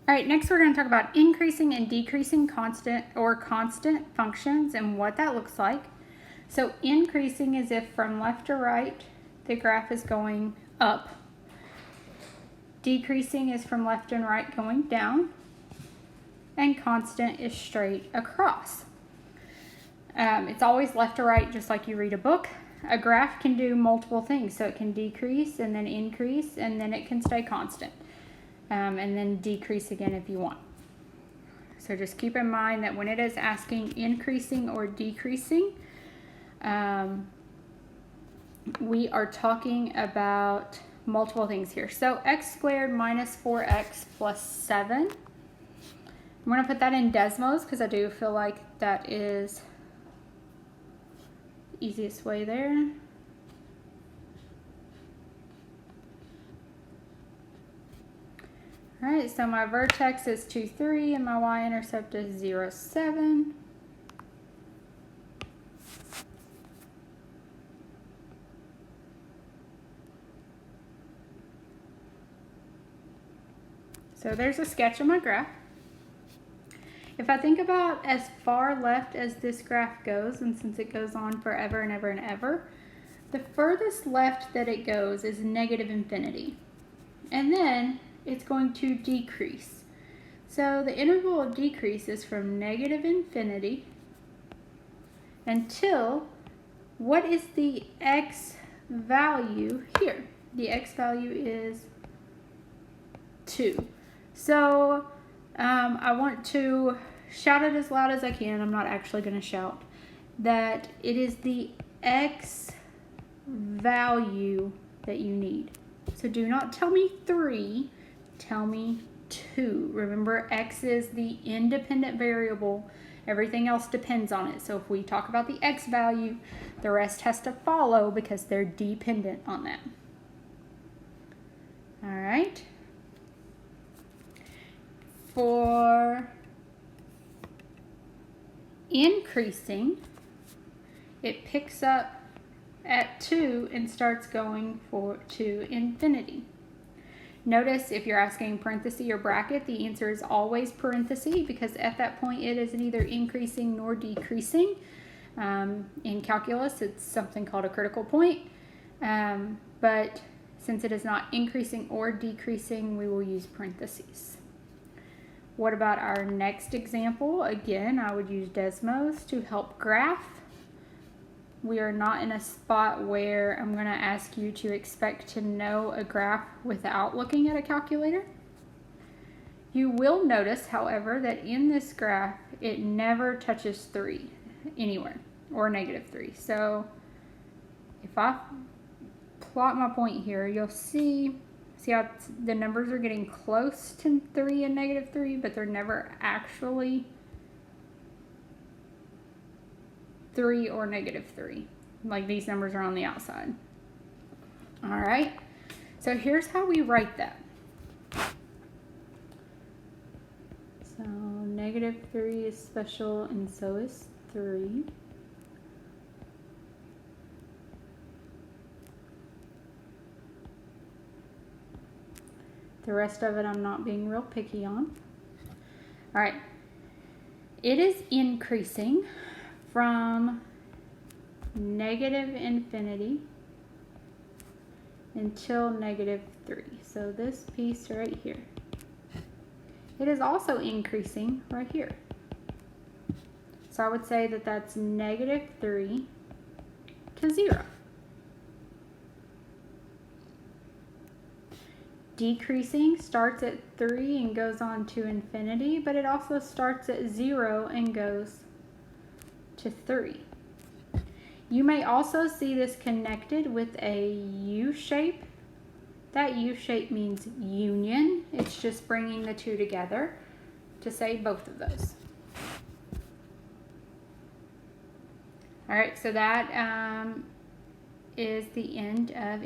All right, next we're going to talk about increasing and decreasing constant functions and what that looks like. So increasing is if from left to right the graph is going up. Decreasing is from left and right going down. And constant is straight across. It's always left to right, just like you read a book. A graph can do multiple things, so it can decrease and then increase, and then it can stay constant, and then decrease again if you want. So just keep in mind that when it is asking increasing or decreasing, we are talking about multiple things here. So x squared minus 4x plus 7. I'm going to put that in Desmos because I do feel like that is the easiest way there. All right, so my vertex is 2, 3, and my y-intercept is 0, 7. So there's a sketch of my graph. If I think about as far left as this graph goes, and since it goes on forever and ever and ever, the furthest left that it goes is negative infinity. And then it's going to decrease. So the interval of decrease is from negative infinity until, what is the x value here? The x value is 2. So I want to shout it as loud as I can. I'm not actually going to shout. That it is the x value that you need. So do not tell me 3. Tell me 2. Remember, x is the independent variable. Everything else depends on it. So if we talk about the x value, the rest has to follow because they're dependent on that. All right. For increasing, it picks up at 2 and starts going to infinity. Notice if you're asking parenthesis or bracket, the answer is always parenthesis because at that point it is neither increasing nor decreasing. In calculus, it's something called a critical point. But since it is not increasing or decreasing, we will use parentheses. What about our next example? Again, I would use Desmos to help graph. We are not in a spot where I'm going to ask you to expect to know a graph without looking at a calculator. You will notice, however, that in this graph, it never touches 3 anywhere, or negative 3. So if I plot my point here, you'll see how the numbers are getting close to 3 and negative 3, but they're never actually 3 or negative 3. Like these numbers are on the outside. All right. So here's how we write that. So negative 3 is special, and so is 3. The rest of it I'm not being real picky on. All right. It is increasing from negative infinity until negative 3. So this piece right here. It is also increasing right here. So I would say that that's negative 3 to 0. Decreasing starts at 3 and goes on to infinity, but it also starts at 0 and goes to 3. You may also see this connected with a U shape. That U shape means union. It's just bringing the two together to say both of those. All right, so that is the end of